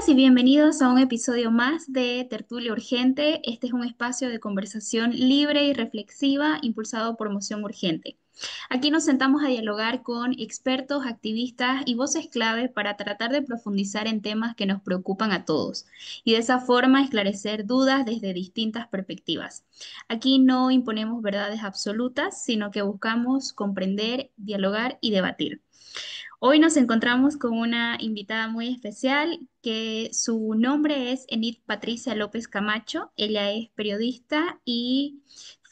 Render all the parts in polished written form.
Bienvenidas y bienvenidos a un episodio más de Tertulia Urgente. Este es un espacio de conversación libre y reflexiva impulsado por Moción Urgente. Aquí nos sentamos a dialogar con expertos, activistas y voces clave para tratar de profundizar en temas que nos preocupan a todos y de esa forma esclarecer dudas desde distintas perspectivas. Aquí no imponemos verdades absolutas, sino que buscamos comprender, dialogar y debatir. Hoy nos encontramos con una invitada muy especial que su nombre es Enid Patricia López Camacho. Ella es periodista y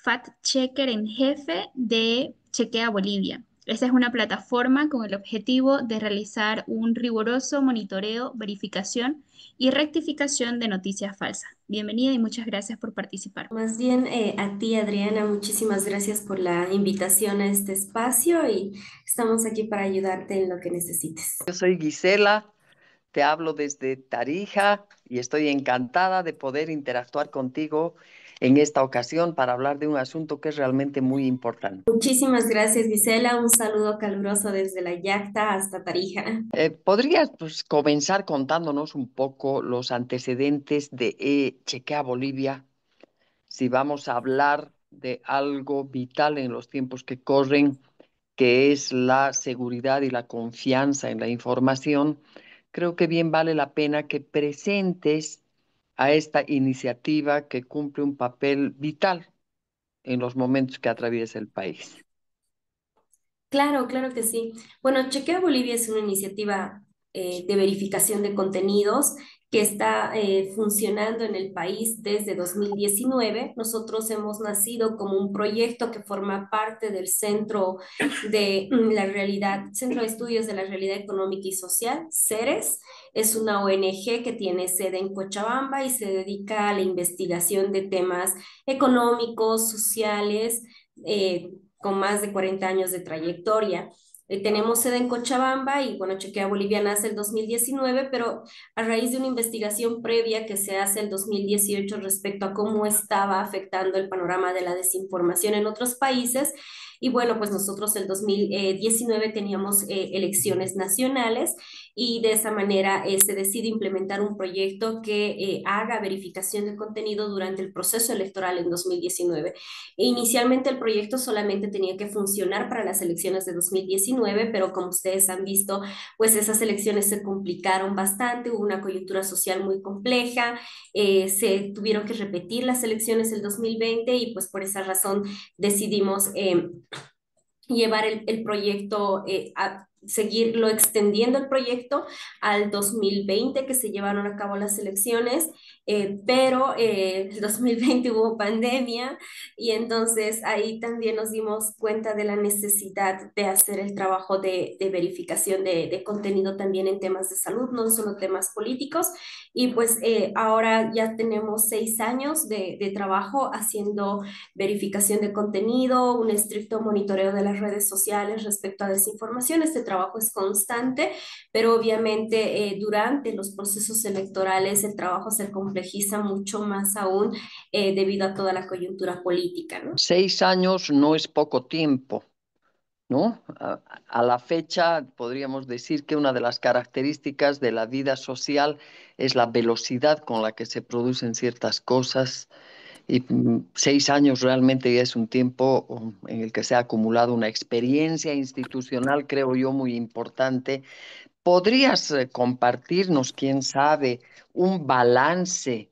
fact-checker en jefe de Chequea Bolivia. Esta es una plataforma con el objetivo de realizar un riguroso monitoreo, verificación y rectificación de noticias falsas. Bienvenida y muchas gracias por participar. Más bien a ti, Adriana, muchísimas gracias por la invitación a este espacio y estamos aquí para ayudarte en lo que necesites. Yo soy Gisela, te hablo desde Tarija y estoy encantada de poder interactuar contigo en esta ocasión para hablar de un asunto que es realmente muy importante. Muchísimas gracias, Gisela. Un saludo caluroso desde la Yacta hasta Tarija. ¿Podrías comenzar contándonos un poco los antecedentes de Chequea Bolivia? Si vamos a hablar de algo vital en los tiempos que corren, que es la seguridad y la confianza en la información, creo que bien vale la pena que presentes a esta iniciativa que cumple un papel vital en los momentos que atraviesa el país. Claro, claro que sí. Bueno, Chequea Bolivia es una iniciativa de verificación de contenidos que está funcionando en el país desde 2019. Nosotros hemos nacido como un proyecto que forma parte del Centro de la Realidad, Centro de Estudios de la Realidad Económica y Social, CERES. Es una ONG que tiene sede en Cochabamba y se dedica a la investigación de temas económicos, sociales, con más de 40 años de trayectoria. Tenemos sede en Cochabamba y bueno, Chequea Bolivia nace el 2019, pero a raíz de una investigación previa que se hace el 2018 respecto a cómo estaba afectando el panorama de la desinformación en otros países. Y bueno, pues nosotros el 2019 teníamos elecciones nacionales y de esa manera se decide implementar un proyecto que haga verificación de contenido durante el proceso electoral en 2019. Inicialmente el proyecto solamente tenía que funcionar para las elecciones de 2019, pero como ustedes han visto, pues esas elecciones se complicaron bastante, hubo una coyuntura social muy compleja, se tuvieron que repetir las elecciones el 2020 y pues por esa razón decidimos llevar el proyecto, a seguirlo extendiendo el proyecto al 2020 que se llevaron a cabo las elecciones, pero el 2020 hubo pandemia y entonces ahí también nos dimos cuenta de la necesidad de hacer el trabajo de verificación de contenido también en temas de salud, no solo temas políticos. Y pues ahora ya tenemos 6 años de trabajo haciendo verificación de contenido, un estricto monitoreo de las redes sociales respecto a desinformación. Este trabajo es constante, pero obviamente durante los procesos electorales el trabajo se complejiza mucho más aún debido a toda la coyuntura política, ¿no? 6 años no es poco tiempo, ¿no? A la fecha podríamos decir que una de las características de la vida social es la velocidad con la que se producen ciertas cosas. Y 6 años realmente ya es un tiempo en el que se ha acumulado una experiencia institucional, creo yo, muy importante. ¿Podrías compartirnos, quién sabe, un balance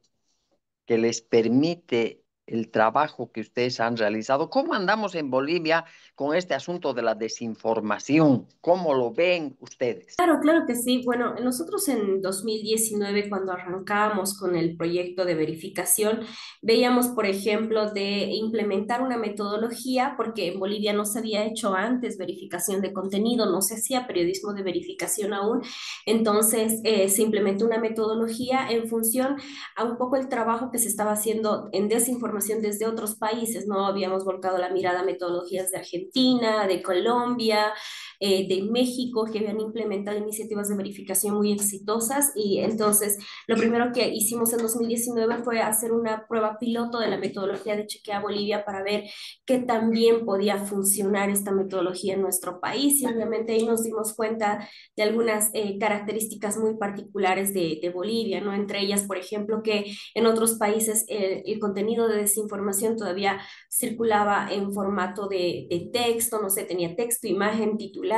que les permite el trabajo que ustedes han realizado? ¿Cómo andamos en Bolivia con este asunto de la desinformación? ¿Cómo lo ven ustedes? Claro, claro que sí. Bueno, nosotros en 2019, cuando arrancábamos con el proyecto de verificación, veíamos, por ejemplo, de implementar una metodología, porque en Bolivia no se había hecho antes verificación de contenido, no se hacía periodismo de verificación aún. Entonces, se implementó una metodología en función a un poco el trabajo que se estaba haciendo en desinformación información desde otros países, ¿no? Habíamos volcado la mirada a metodologías de Argentina, de Colombia, de México, que habían implementado iniciativas de verificación muy exitosas. Y entonces lo primero que hicimos en 2019 fue hacer una prueba piloto de la metodología de Chequea Bolivia para ver qué tan bien podía funcionar esta metodología en nuestro país. Y obviamente ahí nos dimos cuenta de algunas características muy particulares de Bolivia, ¿no? Entre ellas, por ejemplo, que en otros países el contenido de desinformación todavía circulaba en formato de texto, no sé, tenía texto, imagen, titular.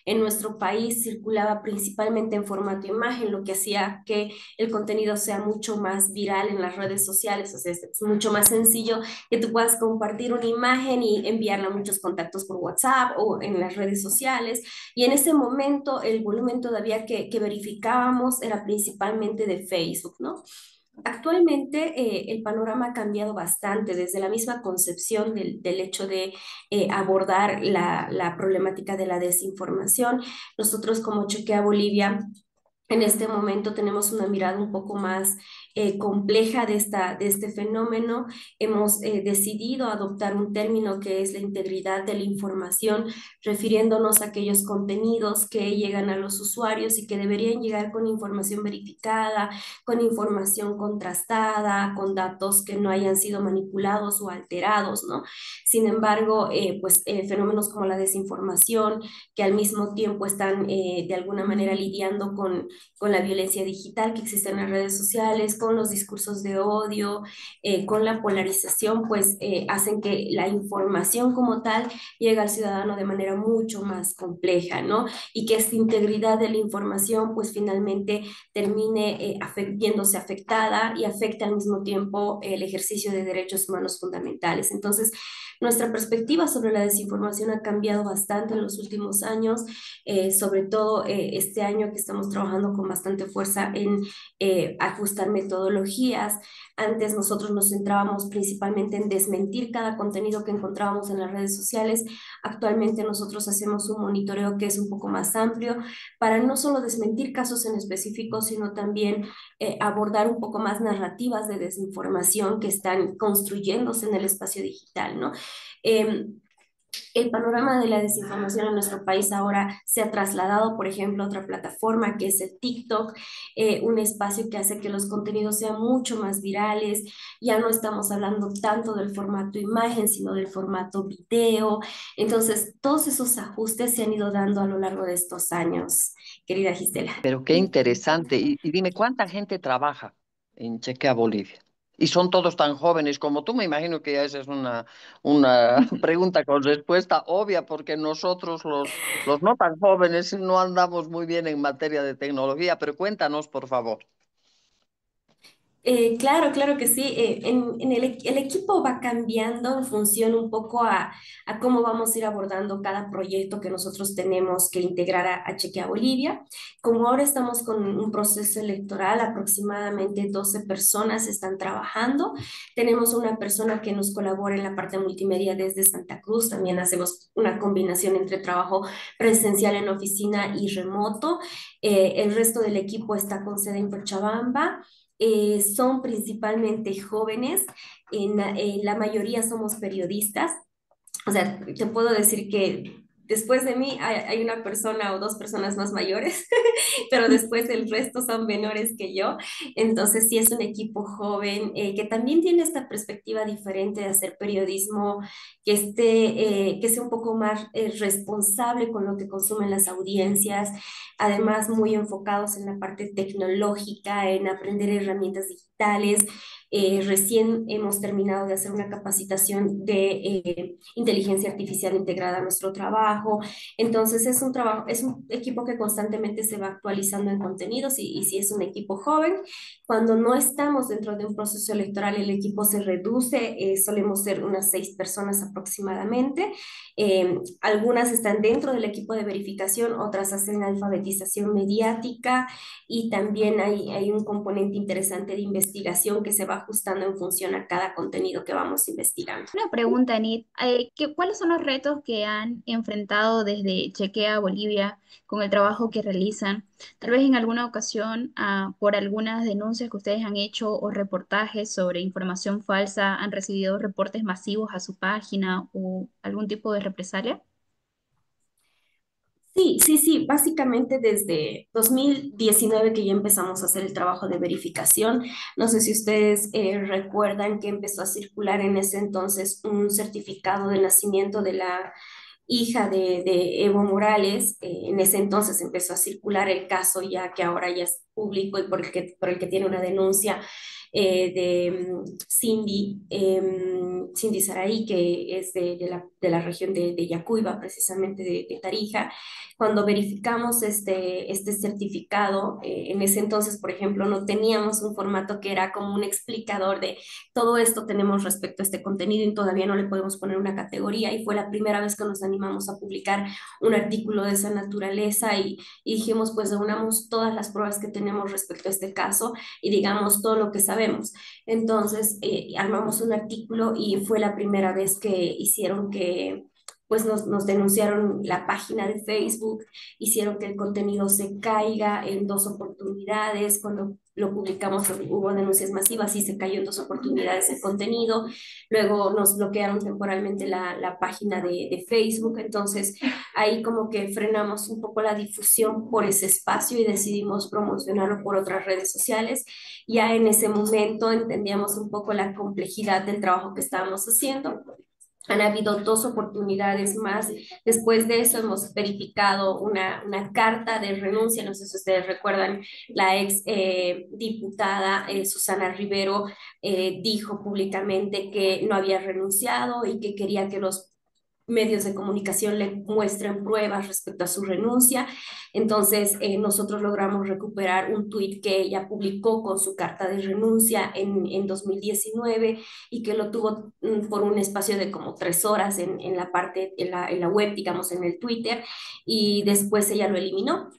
En nuestro país circulaba principalmente en formato imagen, lo que hacía que el contenido sea mucho más viral en las redes sociales, o sea, es mucho más sencillo que tú puedas compartir una imagen y enviarla a muchos contactos por WhatsApp o en las redes sociales. Y en ese momento el volumen todavía que verificábamos era principalmente de Facebook, ¿no? Actualmente el panorama ha cambiado bastante desde la misma concepción del hecho de abordar la problemática de la desinformación. Nosotros como Chequea Bolivia en este momento tenemos una mirada un poco más compleja de este fenómeno. Hemos decidido adoptar un término que es la integridad de la información, refiriéndonos a aquellos contenidos que llegan a los usuarios y que deberían llegar con información verificada, con información contrastada, con datos que no hayan sido manipulados o alterados, ¿no? Sin embargo, fenómenos como la desinformación, que al mismo tiempo están de alguna manera lidiando con la violencia digital que existe en las redes sociales, con los discursos de odio, con la polarización, pues hacen que la información como tal llegue al ciudadano de manera mucho más compleja, ¿no? Y que esta integridad de la información, pues finalmente termine viéndose afectada y afecte al mismo tiempo el ejercicio de derechos humanos fundamentales. Entonces, nuestra perspectiva sobre la desinformación ha cambiado bastante en los últimos años, sobre todo este año que estamos trabajando con bastante fuerza en ajustar metodologías. Antes nosotros nos centrábamos principalmente en desmentir cada contenido que encontrábamos en las redes sociales. Actualmente nosotros hacemos un monitoreo que es un poco más amplio para no solo desmentir casos en específico, sino también abordar un poco más narrativas de desinformación que están construyéndose en el espacio digital, ¿no? Eh, el panorama de la desinformación en nuestro país ahora se ha trasladado, por ejemplo, a otra plataforma que es el TikTok, un espacio que hace que los contenidos sean mucho más virales. Ya no estamos hablando tanto del formato imagen, sino del formato video. Entonces, todos esos ajustes se han ido dando a lo largo de estos años, querida Gisela. Pero qué interesante. Y dime, ¿cuánta gente trabaja en Chequea Bolivia? Y son todos tan jóvenes como tú. Me imagino que ya esa es una pregunta con respuesta obvia, porque nosotros los no tan jóvenes no andamos muy bien en materia de tecnología, pero cuéntanos, por favor. Claro, claro que sí. El equipo va cambiando en función un poco a cómo vamos a ir abordando cada proyecto que nosotros tenemos que integrar a Chequea Bolivia. Como ahora estamos con un proceso electoral, aproximadamente 12 personas están trabajando. Tenemos una persona que nos colabora en la parte multimedia desde Santa Cruz. También hacemos una combinación entre trabajo presencial en oficina y remoto. El resto del equipo está con sede en Cochabamba. Son principalmente jóvenes, la mayoría somos periodistas. O sea, te puedo decir que después de mí hay una persona o dos personas más mayores, pero después el resto son menores que yo. Entonces sí es un equipo joven que también tiene esta perspectiva diferente de hacer periodismo, que sea un poco más responsable con lo que consumen las audiencias, además muy enfocados en la parte tecnológica, en aprender herramientas digitales. Recién hemos terminado de hacer una capacitación de inteligencia artificial integrada a nuestro trabajo. Entonces es un trabajo, es un equipo que constantemente se va actualizando en contenidos y si es un equipo joven, cuando no estamos dentro de un proceso electoral, el equipo se reduce, solemos ser unas 6 personas aproximadamente. Algunas están dentro del equipo de verificación, otras hacen alfabetización mediática y también hay un componente interesante de investigación que se va va ajustando en función a cada contenido que vamos investigando. Una pregunta, Anit. ¿Cuáles son los retos que han enfrentado desde Chequea Bolivia con el trabajo que realizan? Tal vez en alguna ocasión, por algunas denuncias que ustedes han hecho o reportajes sobre información falsa, han recibido reportes masivos a su página o algún tipo de represalia. Sí, sí, sí, básicamente desde 2019 que ya empezamos a hacer el trabajo de verificación. No sé si ustedes recuerdan que empezó a circular en ese entonces un certificado de nacimiento de la hija de Evo Morales. En ese entonces empezó a circular el caso ya que ahora ya es público y por el que tiene una denuncia Cindy, Cindy Saraí, que es de la región de Yacuiba, precisamente de Tarija. Cuando verificamos este certificado, en ese entonces, por ejemplo, no teníamos un formato que era como un explicador de todo esto tenemos respecto a este contenido y todavía no le podemos poner una categoría y fue la primera vez que nos animamos a publicar un artículo de esa naturaleza y dijimos pues reunamos todas las pruebas que tenemos respecto a este caso y digamos todo lo que sabemos. Entonces armamos un artículo y fue la primera vez que hicieron que pues nos denunciaron la página de Facebook, hicieron que el contenido se caiga en 2 oportunidades, cuando lo publicamos hubo denuncias masivas y se cayó en 2 oportunidades el contenido, luego nos bloquearon temporalmente la página de Facebook, entonces ahí como que frenamos un poco la difusión por ese espacio y decidimos promocionarlo por otras redes sociales. Ya en ese momento entendíamos un poco la complejidad del trabajo que estábamos haciendo. Han habido 2 oportunidades más. Después de eso hemos verificado una carta de renuncia. No sé si ustedes recuerdan, la ex diputada Susana Rivero dijo públicamente que no había renunciado y que quería que los medios de comunicación le muestren pruebas respecto a su renuncia. Entonces, nosotros logramos recuperar un tuit que ella publicó con su carta de renuncia en 2019 y que lo tuvo por un espacio de como 3 horas en la parte, en la web, digamos, en el Twitter, y después ella lo eliminó.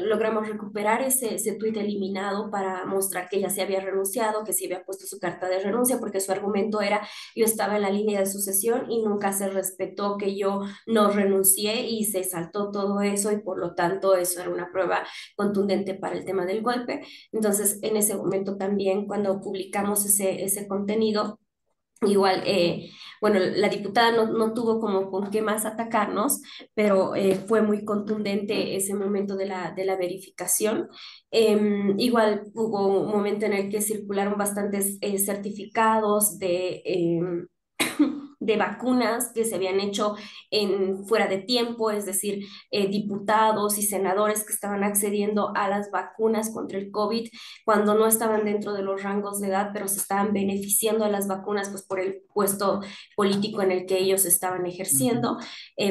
Logramos recuperar ese tuit eliminado para mostrar que ella se había renunciado, que se había puesto su carta de renuncia, porque su argumento era yo estaba en la línea de sucesión y nunca se respetó que yo no renuncié y se saltó todo eso y por lo tanto eso era una prueba contundente para el tema del golpe. Entonces, en ese momento también, cuando publicamos ese contenido, igual, bueno, la diputada no tuvo como con qué más atacarnos, pero fue muy contundente ese momento de la verificación. Igual hubo un momento en el que circularon bastantes certificados de vacunas que se habían hecho fuera de tiempo, es decir, diputados y senadores que estaban accediendo a las vacunas contra el COVID cuando no estaban dentro de los rangos de edad, pero se estaban beneficiando de las vacunas pues, por el puesto político en el que ellos estaban ejerciendo.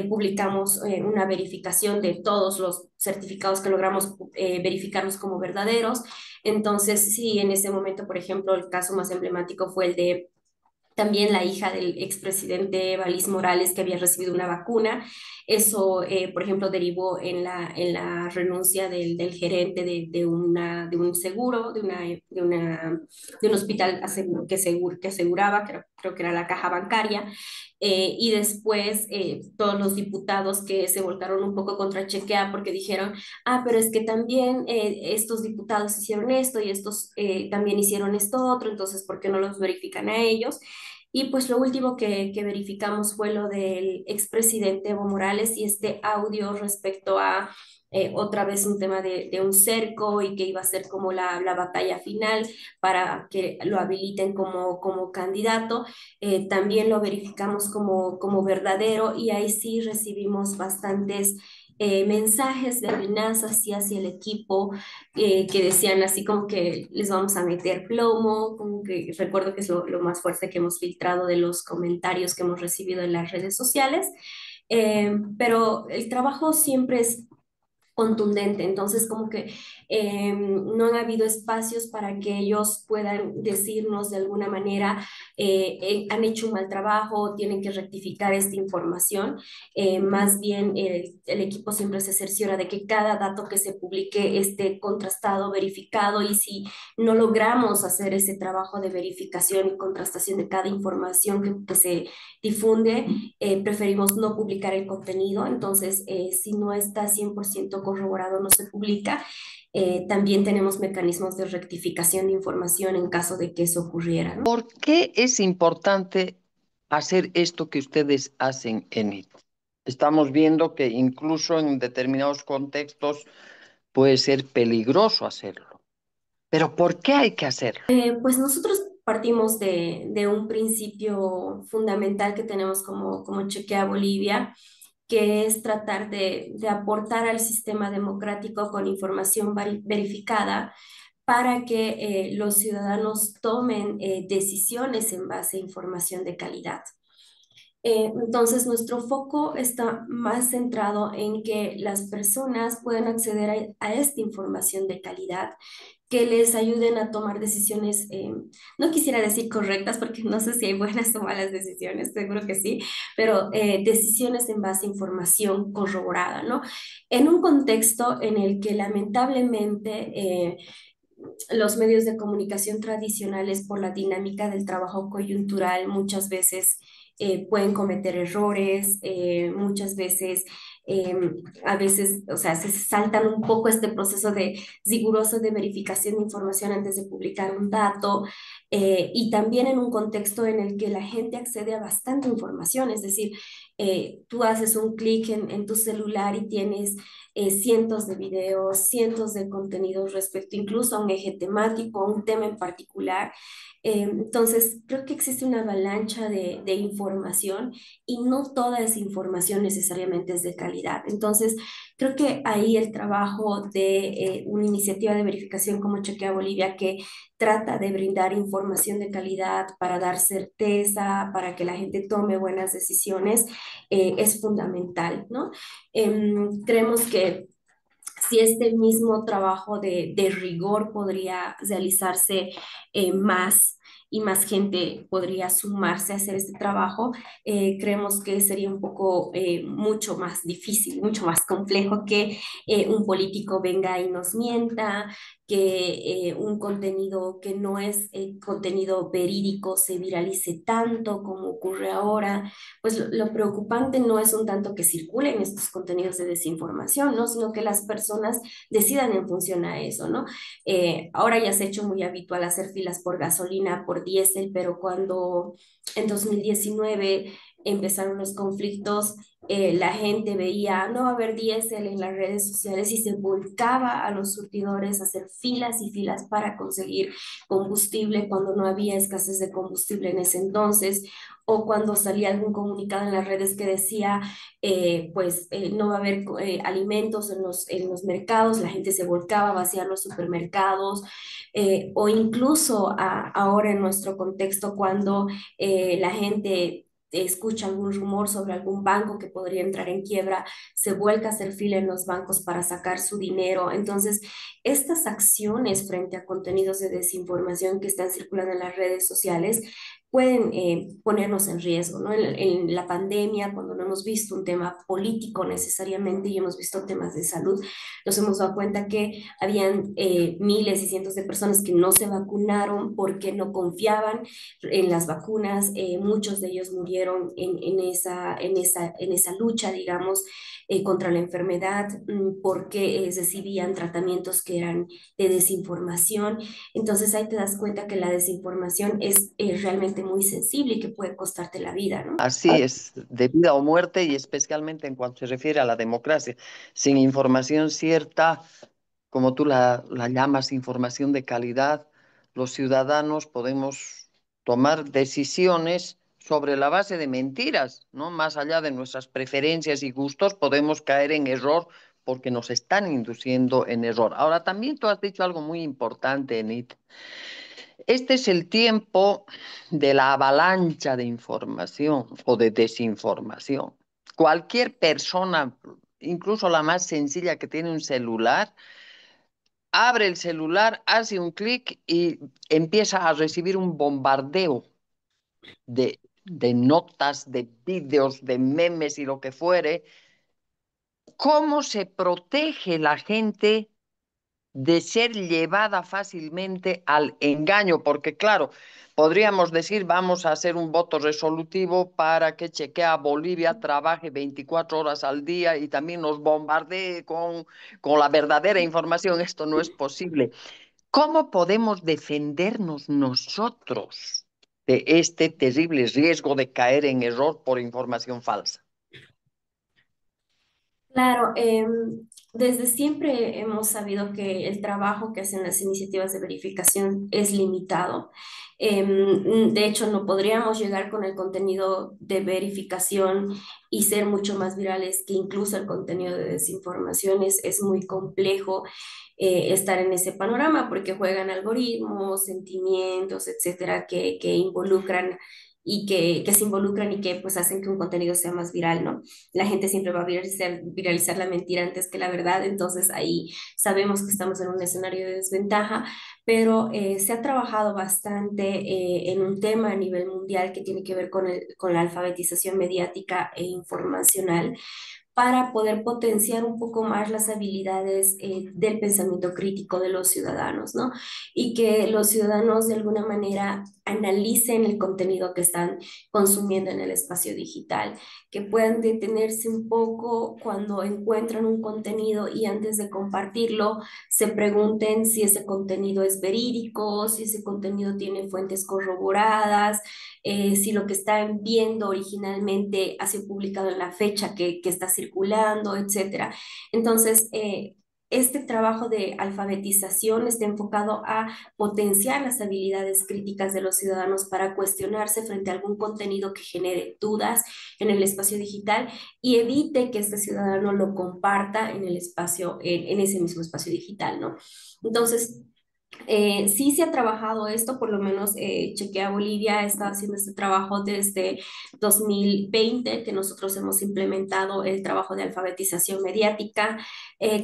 Publicamos una verificación de todos los certificados que logramos verificarlos como verdaderos. Entonces, sí, en ese momento, por ejemplo, el caso más emblemático fue el de también la hija del expresidente Evalís Morales, que había recibido una vacuna. Eso, por ejemplo, derivó en la renuncia del gerente de un seguro, de un hospital que aseguraba, creo que era la caja bancaria. Y después todos los diputados que se volcaron un poco contra Chequea porque dijeron, ah, pero es que también estos diputados hicieron esto y estos también hicieron esto otro, entonces, ¿por qué no los verifican a ellos? Y pues lo último que verificamos fue lo del expresidente Evo Morales y este audio respecto a otra vez un tema de un cerco y que iba a ser como la batalla final para que lo habiliten como candidato. También lo verificamos como verdadero y ahí sí recibimos bastantes mensajes de amenazas y hacia el equipo que decían así como que les vamos a meter plomo, como que recuerdo que es lo más fuerte que hemos filtrado de los comentarios que hemos recibido en las redes sociales. Pero el trabajo siempre es contundente. Entonces, como que no han habido espacios para que ellos puedan decirnos de alguna manera, han hecho un mal trabajo, tienen que rectificar esta información. Más bien, el equipo siempre se cerciora de que cada dato que se publique esté contrastado, verificado, y si no logramos hacer ese trabajo de verificación y contrastación de cada información que se difunde, preferimos no publicar el contenido. Entonces, si no está 100% corroborado, no se publica. También tenemos mecanismos de rectificación de información en caso de que eso ocurriera, ¿no? ¿Por qué es importante hacer esto que ustedes hacen en IT? Estamos viendo que incluso en determinados contextos puede ser peligroso hacerlo. Pero ¿por qué hay que hacerlo? Pues nosotros partimos de un principio fundamental que tenemos como Chequea Bolivia, que es tratar de aportar al sistema democrático con información verificada para que los ciudadanos tomen decisiones en base a información de calidad. Entonces, nuestro foco está más centrado en que las personas puedan acceder a esta información de calidad, que les ayuden a tomar decisiones, no quisiera decir correctas, porque no sé si hay buenas o malas decisiones, seguro que sí, pero decisiones en base a información corroborada, ¿no? En un contexto en el que lamentablemente los medios de comunicación tradicionales, por la dinámica del trabajo coyuntural, muchas veces pueden cometer errores, muchas veces, eh, a veces, o sea, se saltan un poco este proceso de riguroso de verificación de información antes de publicar un dato, y también en un contexto en el que la gente accede a bastante información, es decir, tú haces un clic en tu celular y tienes cientos de videos, cientos de contenidos respecto incluso a un eje temático, a un tema en particular. Entonces, creo que existe una avalancha de información y no toda esa información necesariamente es de calidad. Entonces, creo que ahí el trabajo de una iniciativa de verificación como Chequea Bolivia, que trata de brindar información de calidad para dar certeza, para que la gente tome buenas decisiones, es fundamental, ¿no? Creemos que si este mismo trabajo de rigor podría realizarse más y más gente podría sumarse a hacer este trabajo, creemos que sería un poco mucho más difícil, mucho más complejo que un político venga y nos mienta, que un contenido que no es contenido verídico se viralice tanto como ocurre ahora. Pues lo preocupante no es un tanto que circulen estos contenidos de desinformación, ¿no? Sino que las personas decidan en función a eso, ¿no? Ahora ya se ha hecho muy habitual hacer filas por gasolina, por diésel, pero cuando en 2019 empezaron los conflictos, la gente veía, no va a haber diésel en las redes sociales, y se volcaba a los surtidores a hacer filas y filas para conseguir combustible cuando no había escasez de combustible en ese entonces, o cuando salía algún comunicado en las redes que decía, no va a haber alimentos en los mercados, la gente se volcaba a vaciar los supermercados, o incluso ahora en nuestro contexto, cuando la gente escucha algún rumor sobre algún banco que podría entrar en quiebra, se vuelca a hacer fila en los bancos para sacar su dinero. Entonces, estas acciones frente a contenidos de desinformación que están circulando en las redes sociales pueden ponernos en riesgo, ¿no? En la pandemia, cuando no hemos visto un tema político necesariamente y hemos visto temas de salud, nos hemos dado cuenta que habían miles y cientos de personas que no se vacunaron porque no confiaban en las vacunas. Muchos de ellos murieron en esa lucha, digamos, contra la enfermedad, porque recibían tratamientos que eran de desinformación. Entonces ahí te das cuenta que la desinformación es realmente muy sensible y que puede costarte la vida, ¿no? Así es, de vida o muerte y especialmente en cuanto se refiere a la democracia. Sin información cierta, como tú la llamas, información de calidad, los ciudadanos podemos tomar decisiones sobre la base de mentiras, ¿no? Más allá de nuestras preferencias y gustos, podemos caer en error porque nos están induciendo en error. Ahora, también tú has dicho algo muy importante, Enit. Este es el tiempo de la avalancha de información o de desinformación. Cualquier persona incluso la más sencilla que tiene un celular, abre el celular, hace un clic y empieza a recibir un bombardeo de notas, de vídeos, de memes y lo que fuere. ¿Cómo se protege la gente de ser llevada fácilmente al engaño? Porque claro, podríamos decir, vamos a hacer un voto resolutivo para que Chequea Bolivia trabaje 24 horas al día y también nos bombardee con la verdadera información. Esto no es posible. ¿Cómo podemos defendernos nosotros de este terrible riesgo de caer en error por información falsa? Claro, desde siempre hemos sabido que el trabajo que hacen las iniciativas de verificación es limitado. De hecho, no podríamos llegar con el contenido de verificación y ser mucho más virales que incluso el contenido de desinformación. Es muy complejo estar en ese panorama porque juegan algoritmos, sentimientos, etcétera, que involucran que se involucran y que pues hacen que un contenido sea más viral, ¿no? La gente siempre va a viralizar la mentira antes que la verdad, entonces ahí sabemos que estamos en un escenario de desventaja, pero se ha trabajado bastante en un tema a nivel mundial que tiene que ver con la alfabetización mediática e informacional para poder potenciar un poco más las habilidades del pensamiento crítico de los ciudadanos, ¿no? Y que los ciudadanos de alguna manera analicen el contenido que están consumiendo en el espacio digital, que puedan detenerse un poco cuando encuentran un contenido y antes de compartirlo se pregunten si ese contenido es verídico, si ese contenido tiene fuentes corroboradas, si lo que están viendo originalmente ha sido publicado en la fecha que está circulando, etcétera. Entonces, este trabajo de alfabetización está enfocado a potenciar las habilidades críticas de los ciudadanos para cuestionarse frente a algún contenido que genere dudas en el espacio digital y evite que este ciudadano lo comparta en el espacio, en ese mismo espacio digital, ¿no? Entonces, sí se ha trabajado esto, por lo menos Chequea Bolivia está haciendo este trabajo desde 2020, que nosotros hemos implementado el trabajo de alfabetización mediática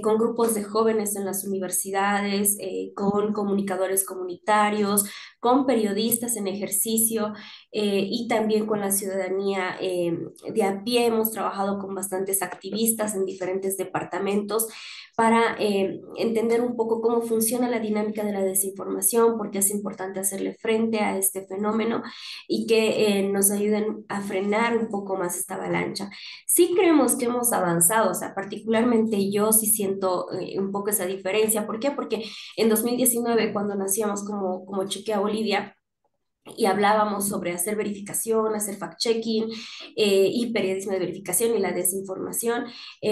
con grupos de jóvenes en las universidades, con comunicadores comunitarios, con periodistas en ejercicio y también con la ciudadanía de a pie. Hemos trabajado con bastantes activistas en diferentes departamentos para entender un poco cómo funciona la dinámica de la desinformación, porque es importante hacerle frente a este fenómeno y que nos ayuden a frenar un poco más esta avalancha. Sí creemos que hemos avanzado, o sea, particularmente yo sí siento un poco esa diferencia. ¿Por qué? Porque en 2019, cuando nacíamos como Chequea Bolivia, y hablábamos sobre hacer verificación, hacer fact-checking y periodismo de verificación y la desinformación.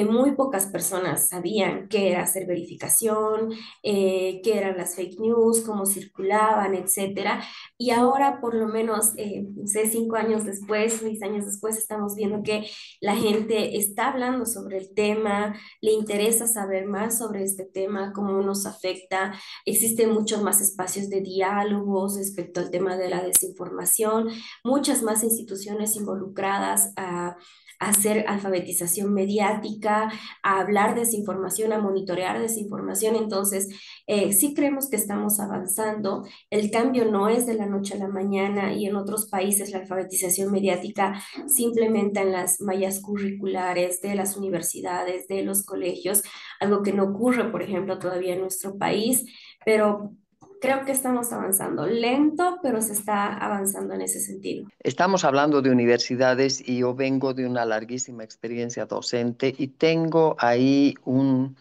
Muy pocas personas sabían qué era hacer verificación, qué eran las fake news, cómo circulaban, etcétera. Y ahora, por lo menos, no sé, 5 años después, 6 años después, estamos viendo que la gente está hablando sobre el tema, le interesa saber más sobre este tema, cómo nos afecta. Existen muchos más espacios de diálogos respecto al tema de la desinformación, muchas más instituciones involucradas a hacer alfabetización mediática, a hablar desinformación, a monitorear desinformación. Entonces, sí creemos que estamos avanzando. El cambio no es de la noche a la mañana y en otros países la alfabetización mediática se implementa en las mallas curriculares de las universidades, de los colegios, algo que no ocurre, por ejemplo, todavía en nuestro país, pero creo que estamos avanzando lento, pero se está avanzando en ese sentido. Estamos hablando de universidades y yo vengo de una larguísima experiencia docente y tengo ahí un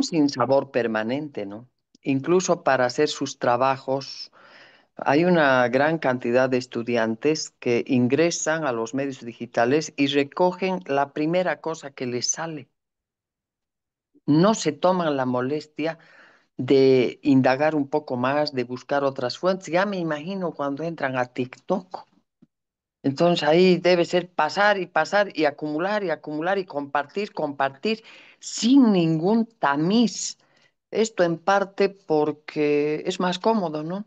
sinsabor permanente, ¿no? Incluso para hacer sus trabajos, hay una gran cantidad de estudiantes que ingresan a los medios digitales y recogen la primera cosa que les sale. No se toman la molestia de indagar un poco más, de buscar otras fuentes. Ya me imagino cuando entran a TikTok. Entonces ahí debe ser pasar y acumular y compartir, compartir sin ningún tamiz. Esto en parte porque es más cómodo, ¿no?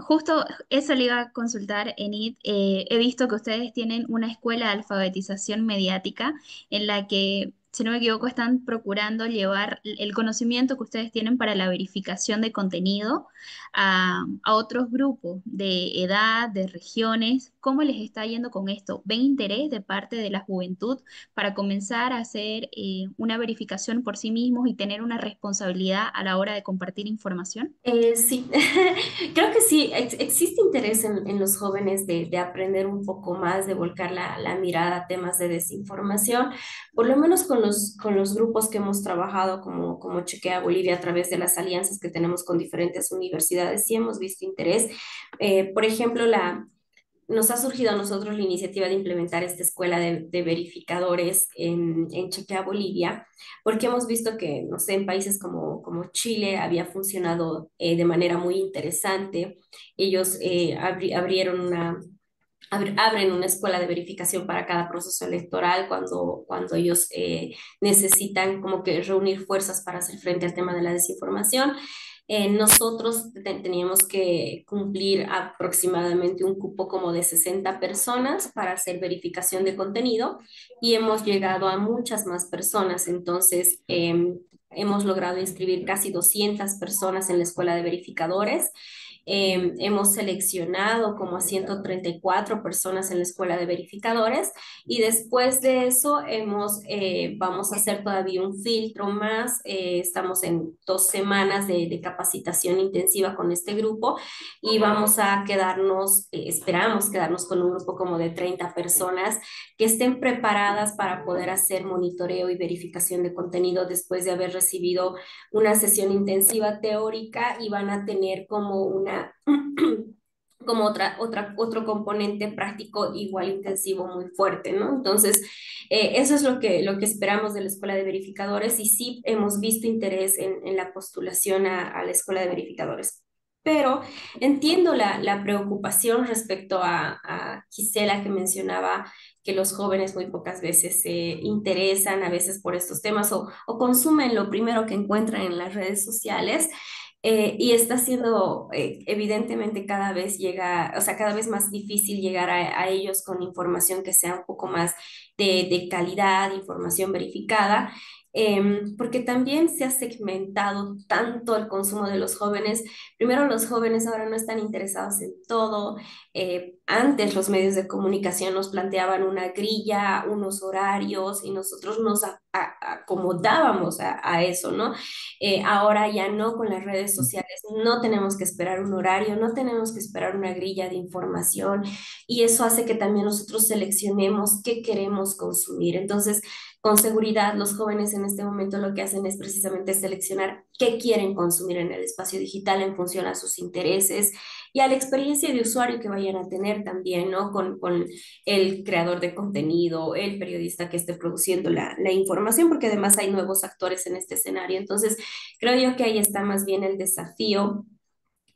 Justo eso le iba a consultar, Enid. He visto que ustedes tienen una escuela de alfabetización mediática en la que si no me equivoco, están procurando llevar el conocimiento que ustedes tienen para la verificación de contenido a otros grupos de edad, de regiones. ¿Cómo les está yendo con esto? ¿Ven interés de parte de la juventud para comenzar a hacer una verificación por sí mismos y tener una responsabilidad a la hora de compartir información? Sí, creo que sí, existe interés en los jóvenes de aprender un poco más, de volcar la mirada a temas de desinformación, por lo menos con los grupos que hemos trabajado como Chequea Bolivia a través de las alianzas que tenemos con diferentes universidades, sí hemos visto interés. Por ejemplo, nos ha surgido a nosotros la iniciativa de implementar esta escuela de verificadores en Chequea Bolivia, porque hemos visto que, no sé, en países como Chile había funcionado de manera muy interesante. Ellos abrieron abren una escuela de verificación para cada proceso electoral cuando ellos necesitan como que reunir fuerzas para hacer frente al tema de la desinformación. Nosotros teníamos que cumplir aproximadamente un cupo como de 60 personas para hacer verificación de contenido y hemos llegado a muchas más personas. Entonces, hemos logrado inscribir casi 200 personas en la escuela de verificadores. Hemos seleccionado como a 134 personas en la escuela de verificadores y después de eso vamos a hacer todavía un filtro más. Estamos en 2 semanas de capacitación intensiva con este grupo y vamos a quedarnos, esperamos quedarnos con un grupo como de 30 personas que estén preparadas para poder hacer monitoreo y verificación de contenido después de haber recibido una sesión intensiva teórica y van a tener como como otro componente práctico igual intensivo muy fuerte, ¿no? Entonces, eso es lo que esperamos de la Escuela de Verificadores y sí hemos visto interés en la postulación a la Escuela de Verificadores. Pero entiendo la preocupación respecto a Gisela que mencionaba que los jóvenes muy pocas veces se interesan a veces por estos temas o consumen lo primero que encuentran en las redes sociales. Y está siendo evidentemente cada vez llega, o sea, cada vez más difícil llegar a ellos con información que sea un poco más de calidad, información verificada, porque también se ha segmentado tanto el consumo de los jóvenes. Primero, los jóvenes ahora no están interesados en todo. Antes los medios de comunicación nos planteaban una grilla, unos horarios y nosotros nos acomodábamos a eso, ¿no? Ahora ya no con las redes sociales, no tenemos que esperar un horario, no tenemos que esperar una grilla de información y eso hace que también nosotros seleccionemos qué queremos consumir. Entonces, con seguridad, los jóvenes en este momento lo que hacen es precisamente seleccionar qué quieren consumir en el espacio digital en función a sus intereses y a la experiencia de usuario que vayan a tener también, ¿no? Con el creador de contenido, el periodista que esté produciendo la información, porque además hay nuevos actores en este escenario. Entonces, creo yo que ahí está más bien el desafío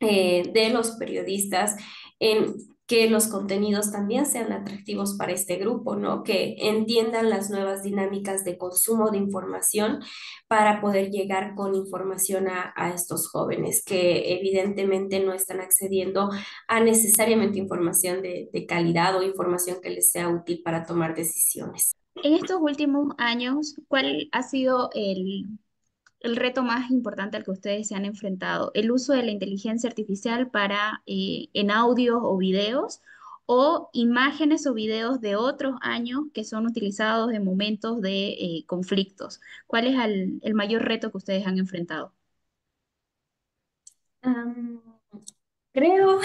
de los periodistas en que los contenidos también sean atractivos para este grupo, ¿no? Que entiendan las nuevas dinámicas de consumo de información para poder llegar con información a estos jóvenes que evidentemente no están accediendo a necesariamente información de calidad o información que les sea útil para tomar decisiones. En estos últimos años, ¿cuál ha sido el reto más importante al que ustedes se han enfrentado? ¿El uso de la inteligencia artificial para en audios o videos o imágenes o videos de otros años que son utilizados en momentos de conflictos? ¿Cuál es el mayor reto que ustedes han enfrentado? Am, Creo,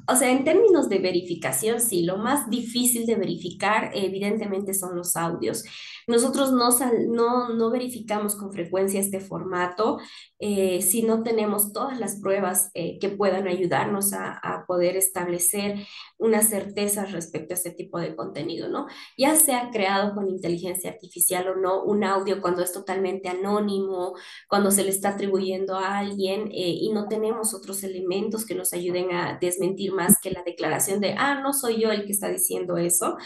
o sea, en términos de verificación, sí, lo más difícil de verificar evidentemente son los audios. Nosotros no verificamos con frecuencia este formato si no tenemos todas las pruebas que puedan ayudarnos a poder establecer una certeza respecto a este tipo de contenido, ¿no? Ya sea creado con inteligencia artificial o no, un audio cuando es totalmente anónimo, cuando se le está atribuyendo a alguien y no tenemos otros otros elementos que nos ayuden a desmentir más que la declaración de, no soy yo el que está diciendo eso.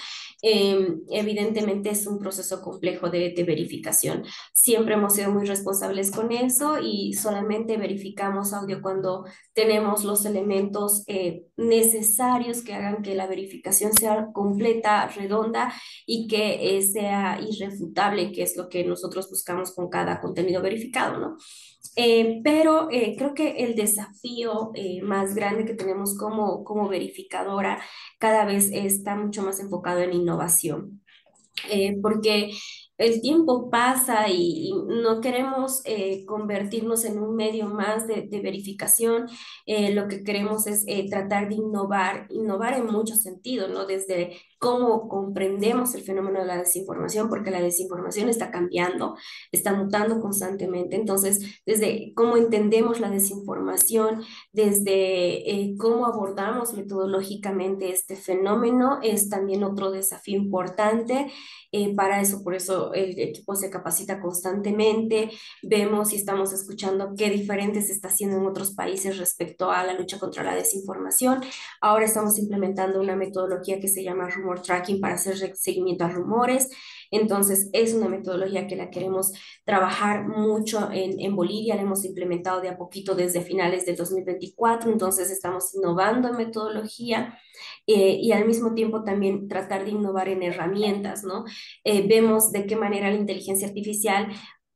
Evidentemente es un proceso complejo de verificación. Siempre hemos sido muy responsables con eso y solamente verificamos audio cuando tenemos los elementos necesarios que hagan que la verificación sea completa, redonda y que sea irrefutable, que es lo que nosotros buscamos con cada contenido verificado, ¿no? Pero creo que el desafío más grande que tenemos como verificadora cada vez está mucho más enfocado en innovación, porque el tiempo pasa y no queremos convertirnos en un medio más de verificación. Lo que queremos es tratar de innovar en muchos sentidos, ¿no? Desde cómo comprendemos el fenómeno de la desinformación, porque la desinformación está cambiando, está mutando constantemente. Entonces, desde cómo entendemos la desinformación, desde cómo abordamos metodológicamente este fenómeno, es también otro desafío importante. Para eso, por eso el equipo se capacita constantemente, vemos y estamos escuchando qué diferente se está haciendo en otros países respecto a la lucha contra la desinformación. Ahora estamos implementando una metodología que se llama Rumor Tracking para hacer seguimiento a rumores. Entonces, es una metodología que la queremos trabajar mucho en Bolivia, la hemos implementado de a poquito desde finales del 2024, entonces estamos innovando en metodología y al mismo tiempo también tratar de innovar en herramientas, ¿no? Vemos de qué manera la inteligencia artificial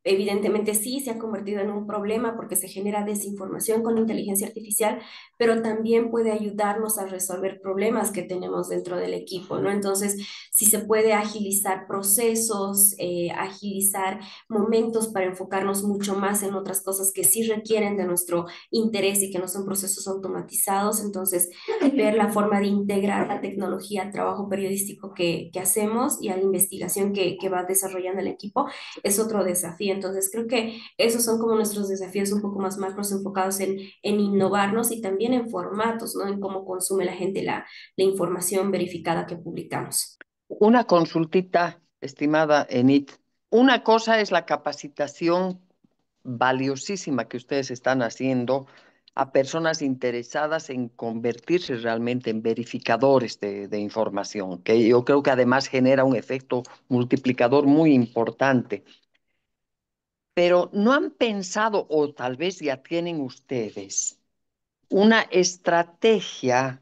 evidentemente sí se ha convertido en un problema porque se genera desinformación con la inteligencia artificial, pero también puede ayudarnos a resolver problemas que tenemos dentro del equipo, ¿no? Entonces, si se puede agilizar procesos, agilizar momentos para enfocarnos mucho más en otras cosas que sí requieren de nuestro interés y que no son procesos automatizados, entonces ver la forma de integrar la tecnología al trabajo periodístico que hacemos y a la investigación que va desarrollando el equipo es otro desafío. Entonces, creo que esos son como nuestros desafíos un poco más macros enfocados en innovarnos y también en formatos, ¿no? En cómo consume la gente la información verificada que publicamos. Una consultita, estimada Enid. Una cosa es la capacitación valiosísima que ustedes están haciendo a personas interesadas en convertirse realmente en verificadores de información, que yo creo que además genera un efecto multiplicador muy importante. Pero ¿no han pensado, o tal vez ya tienen ustedes, una estrategia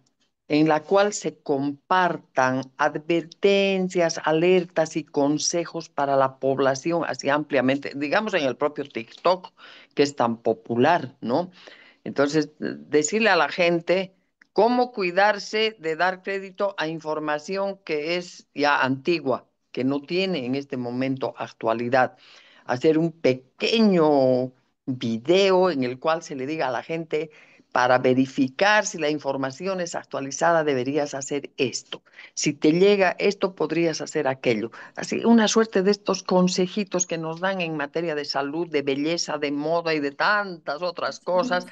en la cual se compartan advertencias, alertas y consejos para la población así ampliamente, digamos en el propio TikTok, que es tan popular, ¿no? Entonces, decirle a la gente cómo cuidarse de dar crédito a información que es ya antigua, que no tiene en este momento actualidad. Hacer un pequeño video en el cual se le diga a la gente, para verificar si la información es actualizada, deberías hacer esto. Si te llega esto, podrías hacer aquello. Así, una suerte de estos consejitos que nos dan en materia de salud, de belleza, de moda y de tantas otras cosas.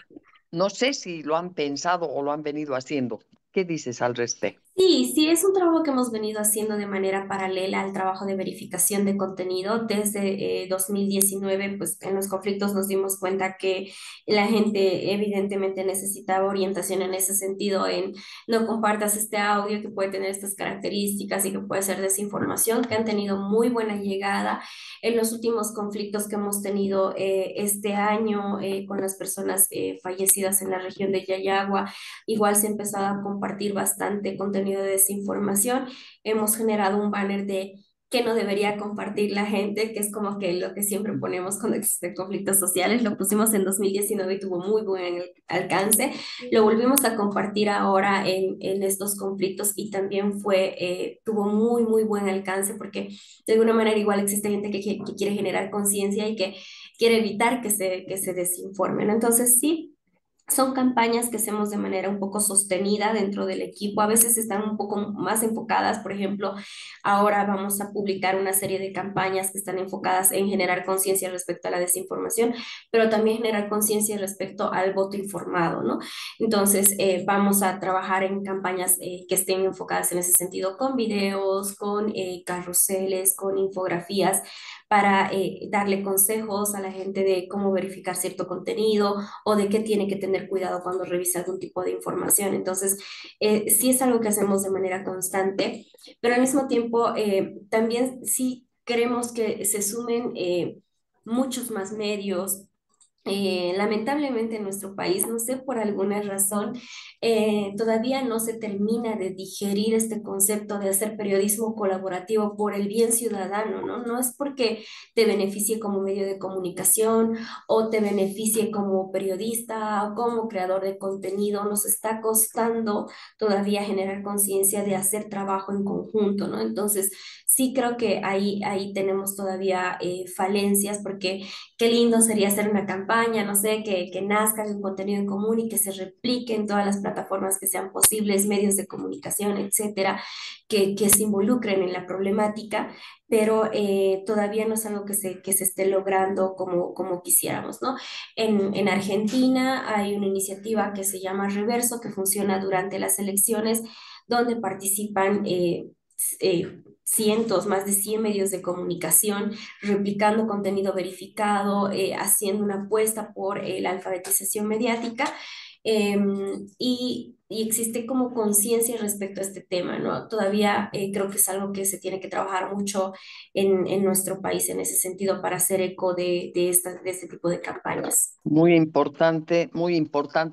No sé si lo han pensado o lo han venido haciendo. ¿Qué dices al respecto? Sí, sí, es un trabajo que hemos venido haciendo de manera paralela al trabajo de verificación de contenido. Desde 2019, pues en los conflictos nos dimos cuenta que la gente evidentemente necesitaba orientación en ese sentido, en no compartas este audio que puede tener estas características y que puede ser desinformación, que han tenido muy buena llegada en los últimos conflictos que hemos tenido este año con las personas fallecidas en la región de Yayagua. Igual se ha empezado a compartir bastante contenido de desinformación. Hemos generado un banner de que no debería compartir la gente, que es como que lo que siempre ponemos cuando existen conflictos sociales. Lo pusimos en 2019 y tuvo muy buen alcance. Lo volvimos a compartir ahora en estos conflictos y también tuvo muy buen alcance porque de alguna manera igual existe gente que quiere generar conciencia y que quiere evitar que se desinformen. Entonces sí, son campañas que hacemos de manera un poco sostenida dentro del equipo. A veces están un poco más enfocadas, por ejemplo, ahora vamos a publicar una serie de campañas que están enfocadas en generar conciencia respecto a la desinformación, pero también generar conciencia respecto al voto informado, ¿no? Entonces, vamos a trabajar en campañas que estén enfocadas en ese sentido, con videos, con carruseles, con infografías, para darle consejos a la gente de cómo verificar cierto contenido o de qué tiene que tener cuidado cuando revisa algún tipo de información. Entonces, sí es algo que hacemos de manera constante, pero al mismo tiempo también sí queremos que se sumen muchos más medios. Lamentablemente en nuestro país, no sé por alguna razón, todavía no se termina de digerir este concepto de hacer periodismo colaborativo por el bien ciudadano, ¿no? No es porque te beneficie como medio de comunicación o te beneficie como periodista o como creador de contenido, nos está costando todavía generar conciencia de hacer trabajo en conjunto, ¿no? Entonces, sí creo que ahí tenemos todavía falencias porque qué lindo sería hacer una campaña, no sé, que nazca de un contenido en común y que se replique en todas las plataformas que sean posibles, medios de comunicación, etcétera, que se involucren en la problemática, pero todavía no es algo que se esté logrando como quisiéramos, ¿no? En Argentina hay una iniciativa que se llama Reverso, que funciona durante las elecciones, donde participan cientos, más de 100 medios de comunicación replicando contenido verificado, haciendo una apuesta por la alfabetización mediática. Y existe como conciencia respecto a este tema, ¿no? Todavía creo que es algo que se tiene que trabajar mucho en nuestro país en ese sentido para hacer eco de este tipo de campañas. Muy importante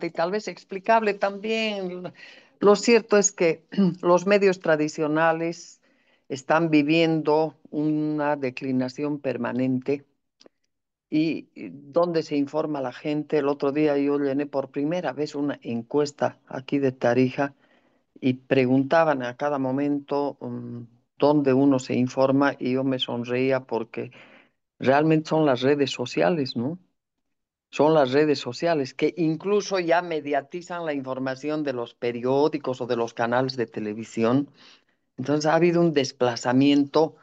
y tal vez explicable también. Lo cierto es que los medios tradicionales están viviendo una declinación permanente y donde se informa la gente. El otro día yo llené por primera vez una encuesta aquí de Tarija y preguntaban a cada momento dónde uno se informa y yo me sonreía porque realmente son las redes sociales, ¿no? Son las redes sociales que incluso ya mediatizan la información de los periódicos o de los canales de televisión. Entonces ha habido un desplazamiento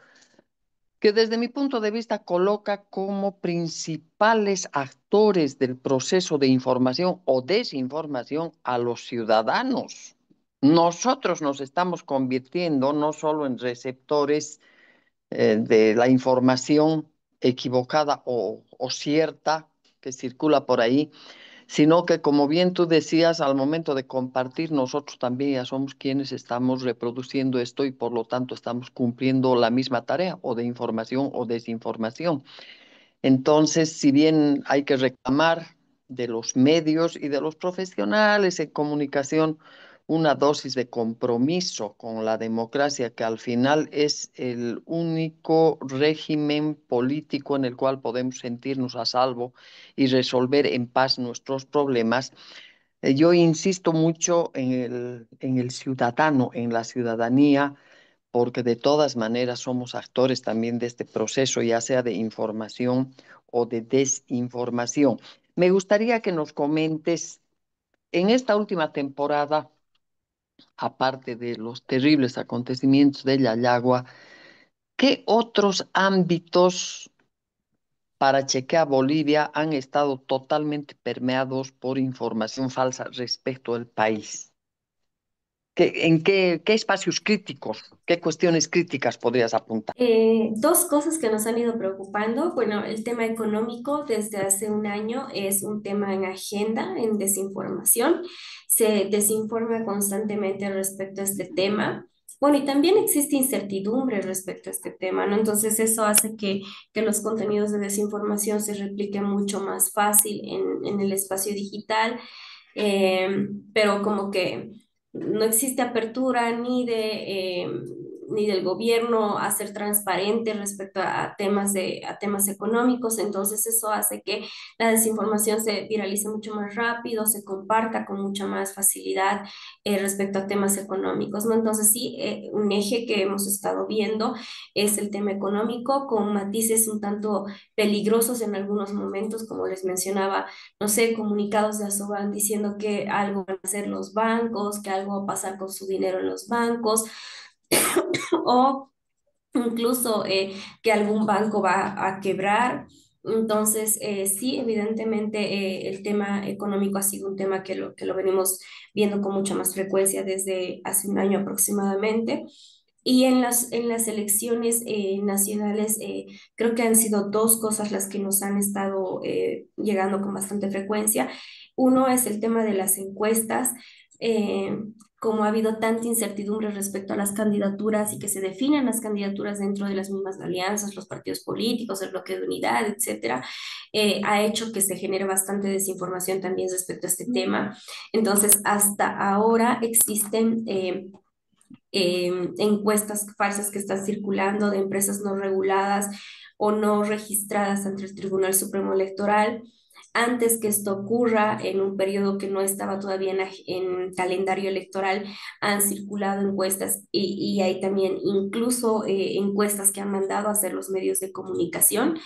que desde mi punto de vista coloca como principales actores del proceso de información o desinformación a los ciudadanos. Nosotros nos estamos convirtiendo no solo en receptores de la información equivocada o cierta que circula por ahí, sino que como bien tú decías, al momento de compartir, nosotros también ya somos quienes estamos reproduciendo esto y por lo tanto estamos cumpliendo la misma tarea o de información o desinformación. Entonces, si bien hay que reclamar de los medios y de los profesionales en comunicación una dosis de compromiso con la democracia, que al final es el único régimen político en el cual podemos sentirnos a salvo y resolver en paz nuestros problemas, yo insisto mucho en el ciudadano, en la ciudadanía, porque de todas maneras somos actores también de este proceso, ya sea de información o de desinformación. Me gustaría que nos comentes, en esta última temporada, aparte de los terribles acontecimientos de Yayagua, ¿qué otros ámbitos para Chequea Bolivia han estado totalmente permeados por información falsa respecto al país? ¿Qué espacios críticos, qué cuestiones críticas podrías apuntar? Dos cosas que nos han ido preocupando. Bueno, el tema económico desde hace un año es un tema en agenda, en desinformación. Se desinforma constantemente respecto a este tema. Bueno, y también existe incertidumbre respecto a este tema, ¿no? Entonces eso hace que los contenidos de desinformación se repliquen mucho más fácil en el espacio digital, pero como que no existe apertura ni del gobierno a ser transparente respecto a a temas económicos, entonces eso hace que la desinformación se viralice mucho más rápido, se comparta con mucha más facilidad respecto a temas económicos, ¿no? Entonces sí, un eje que hemos estado viendo es el tema económico con matices un tanto peligrosos en algunos momentos, como les mencionaba, no sé, comunicados de Asoban diciendo que algo van a hacer los bancos, que algo va a pasar con su dinero en los bancos, o incluso que algún banco va a quebrar. Entonces, sí, evidentemente el tema económico ha sido un tema que lo venimos viendo con mucha más frecuencia desde hace un año aproximadamente. Y en las elecciones nacionales, creo que han sido dos cosas las que nos han estado llegando con bastante frecuencia. Uno es el tema de las encuestas. eh, Como ha habido tanta incertidumbre respecto a las candidaturas y que se definen las candidaturas dentro de las mismas alianzas, los partidos políticos, el bloque de unidad, etcétera, ha hecho que se genere bastante desinformación también respecto a este tema. Entonces, hasta ahora existen encuestas falsas que están circulando de empresas no reguladas o no registradas ante el Tribunal Supremo Electoral. Antes que esto ocurra, en un periodo que no estaba todavía en calendario electoral, han circulado encuestas y hay también incluso encuestas que han mandado a hacer los medios de comunicación,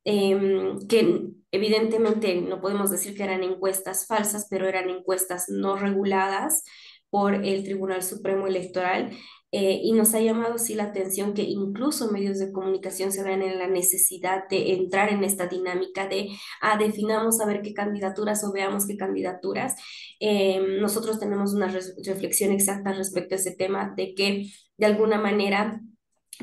que evidentemente no podemos decir que eran encuestas falsas, pero eran encuestas no reguladas por el Tribunal Supremo Electoral. Y nos ha llamado sí la atención que incluso medios de comunicación se ven en la necesidad de entrar en esta dinámica de, definamos a ver qué candidaturas o veamos qué candidaturas. Nosotros tenemos una reflexión exacta respecto a ese tema de que de alguna manera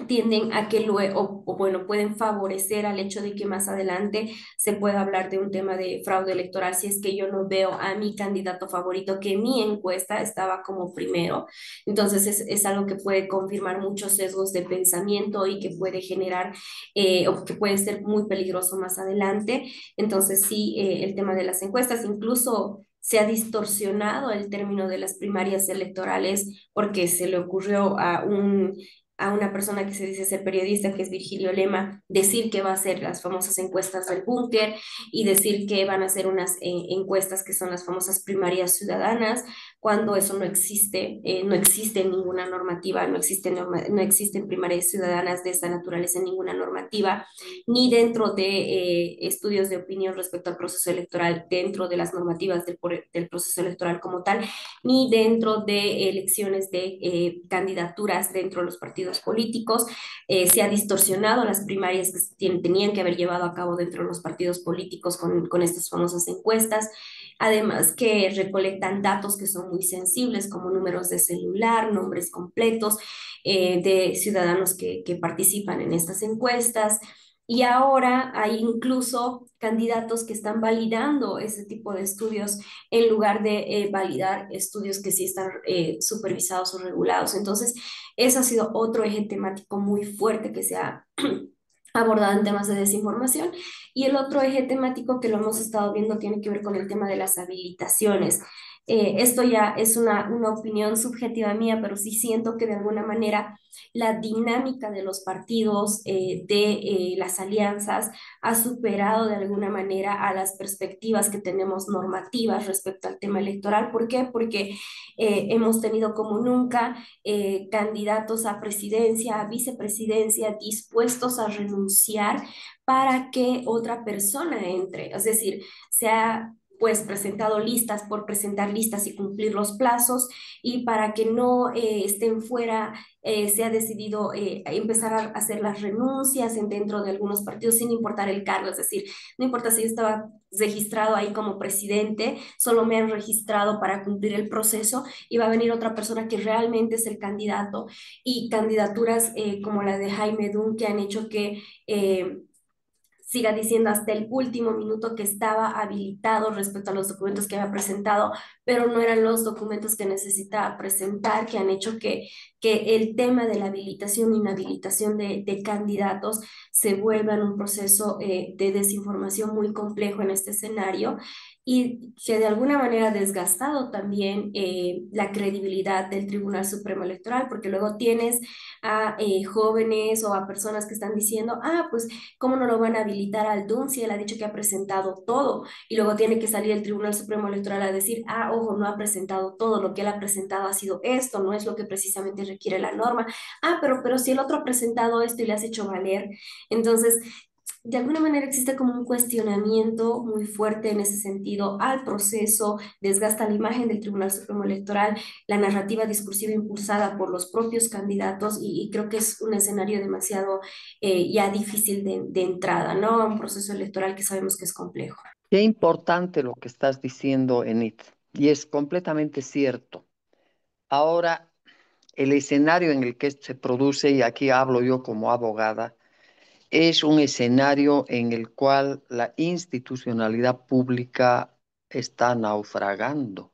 tienden a que luego, o bueno, pueden favorecer al hecho de que más adelante se pueda hablar de un tema de fraude electoral si es que yo no veo a mi candidato favorito, que en mi encuesta estaba como primero. Entonces es algo que puede confirmar muchos sesgos de pensamiento y que puede generar o que puede ser muy peligroso más adelante. Entonces sí, el tema de las encuestas, incluso se ha distorsionado el término de las primarias electorales porque se le ocurrió a una persona que se dice ser periodista, que es Virgilio Lema, decir que va a hacer las famosas encuestas del búnker y decir que van a hacer unas encuestas que son las famosas primarias ciudadanas, cuando eso no existe, no existe ninguna normativa, no existen primarias ciudadanas de esta naturaleza en ninguna normativa, ni dentro de estudios de opinión respecto al proceso electoral, dentro de las normativas del proceso electoral como tal, ni dentro de elecciones de candidaturas dentro de los partidos políticos. Se ha distorsionado las primarias que tenían que haber llevado a cabo dentro de los partidos políticos con estas famosas encuestas. Además que recolectan datos que son muy sensibles, como números de celular, nombres completos de ciudadanos que participan en estas encuestas. Y ahora hay incluso candidatos que están validando ese tipo de estudios en lugar de validar estudios que sí están supervisados o regulados. Entonces, eso ha sido otro eje temático muy fuerte que se ha abordado en temas de desinformación. Y el otro eje temático que lo hemos estado viendo tiene que ver con el tema de las habilitaciones. Esto ya es una opinión subjetiva mía, pero sí siento que de alguna manera la dinámica de los partidos, de las alianzas, ha superado de alguna manera a las perspectivas que tenemos normativas respecto al tema electoral. ¿Por qué? Porque hemos tenido como nunca candidatos a presidencia, a vicepresidencia, dispuestos a renunciar para que otra persona entre. Es decir, se ha pues presentado listas por presentar listas y cumplir los plazos, y para que no estén fuera, se ha decidido empezar a hacer las renuncias dentro de algunos partidos sin importar el cargo. Es decir, no importa si yo estaba registrado ahí como presidente, solo me han registrado para cumplir el proceso y va a venir otra persona que realmente es el candidato. Y candidaturas como la de Jaime Dunn, que han hecho que siga diciendo hasta el último minuto que estaba habilitado respecto a los documentos que había presentado, pero no eran los documentos que necesitaba presentar, que han hecho que el tema de la habilitación e inhabilitación de candidatos se vuelva en un proceso de desinformación muy complejo en este escenario, y que de alguna manera ha desgastado también la credibilidad del Tribunal Supremo Electoral, porque luego tienes a jóvenes o a personas que están diciendo, pues ¿cómo no lo van a habilitar al DUN si él ha dicho que ha presentado todo? Y luego tiene que salir el Tribunal Supremo Electoral a decir, ojo, no ha presentado todo, lo que él ha presentado ha sido esto, no es lo que precisamente requiere la norma. Pero si el otro ha presentado esto y le has hecho valer. Entonces, de alguna manera existe como un cuestionamiento muy fuerte en ese sentido al proceso, desgasta la imagen del Tribunal Supremo Electoral, la narrativa discursiva impulsada por los propios candidatos, y creo que es un escenario demasiado ya difícil de entrada, ¿no? A un proceso electoral que sabemos que es complejo. Qué importante lo que estás diciendo, Enid, y es completamente cierto. Ahora, el escenario en el que se produce, y aquí hablo yo como abogada, es un escenario en el cual la institucionalidad pública está naufragando.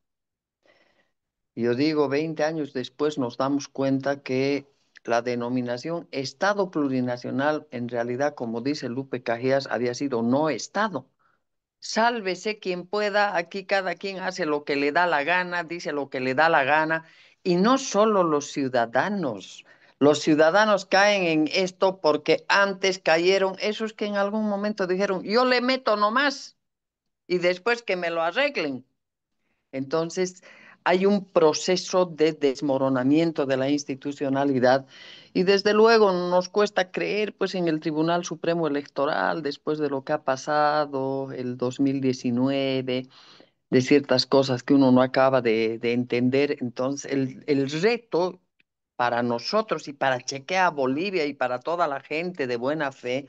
Yo digo, 20 años después nos damos cuenta que la denominación Estado plurinacional, en realidad, como dice Lupe Cajías, había sido no Estado. Sálvese quien pueda, aquí cada quien hace lo que le da la gana, dice lo que le da la gana, y no solo los ciudadanos caen en esto porque antes cayeron esos que en algún momento dijeron, yo le meto nomás y después que me lo arreglen. Entonces, hay un proceso de desmoronamiento de la institucionalidad y desde luego nos cuesta creer pues en el Tribunal Supremo Electoral después de lo que ha pasado el 2019, de ciertas cosas que uno no acaba de entender. Entonces, el reto para nosotros y para Chequea Bolivia y para toda la gente de buena fe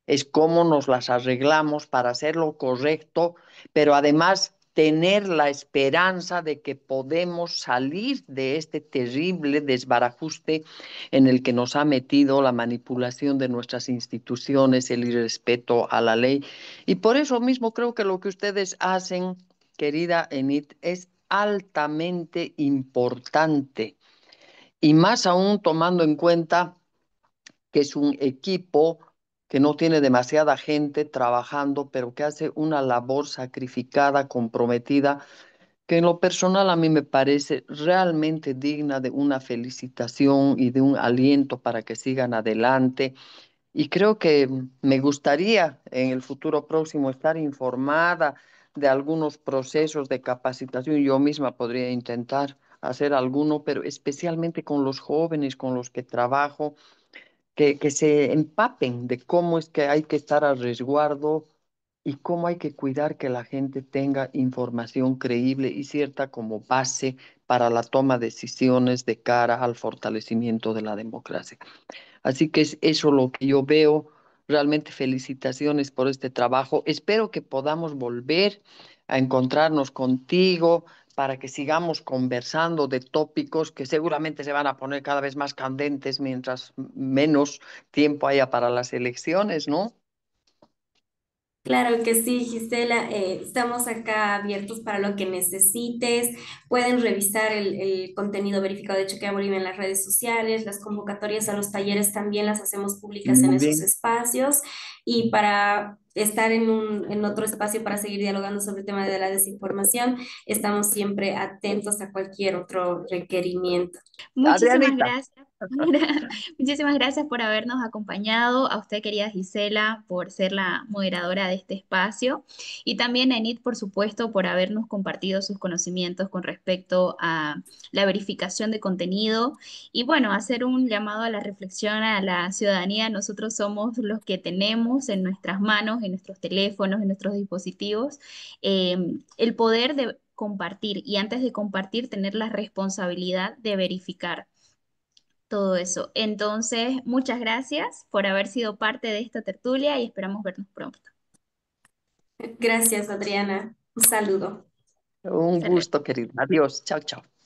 es cómo nos las arreglamos para hacer lo correcto, pero además tener la esperanza de que podemos salir de este terrible desbarajuste en el que nos ha metido la manipulación de nuestras instituciones, el irrespeto a la ley. Y por eso mismo creo que lo que ustedes hacen, querida Enid, es altamente importante y más aún tomando en cuenta que es un equipo que no tiene demasiada gente trabajando, pero que hace una labor sacrificada, comprometida, que en lo personal a mí me parece realmente digna de una felicitación y de un aliento para que sigan adelante. Y creo que me gustaría en el futuro próximo estar informada de algunos procesos de capacitación. Yo misma podría intentar hacer alguno, pero especialmente con los jóvenes con los que trabajo que se empapen de cómo es que hay que estar a resguardo y cómo hay que cuidar que la gente tenga información creíble y cierta como base para la toma de decisiones de cara al fortalecimiento de la democracia. Así que es eso lo que yo veo. Realmente felicitaciones por este trabajo. Espero que podamos volver a encontrarnos contigo para que sigamos conversando de tópicos que seguramente se van a poner cada vez más candentes mientras menos tiempo haya para las elecciones, ¿no? Claro que sí, Gisela. Estamos acá abiertos para lo que necesites. Pueden revisar el contenido verificado de Chequea Bolivia en las redes sociales. Las convocatorias a los talleres también las hacemos públicas en Muy esos bien. espacios. Y para estar en otro espacio para seguir dialogando sobre el tema de la desinformación, estamos siempre atentos a cualquier otro requerimiento. Muchísimas Adrianita, gracias. Muchísimas gracias por habernos acompañado. A usted, querida Gisela, por ser la moderadora de este espacio. Y también a Enid, por supuesto, por habernos compartido sus conocimientos con respecto a la verificación de contenido. Y bueno, hacer un llamado a la reflexión a la ciudadanía. Nosotros somos los que tenemos en nuestras manos, en nuestros teléfonos, en nuestros dispositivos, el poder de compartir y antes de compartir tener la responsabilidad de verificar todo eso. Entonces, muchas gracias por haber sido parte de esta tertulia y esperamos vernos pronto. Gracias, Adriana. Un saludo. un Hasta luego. gusto, querido. Adiós. Chao, chao.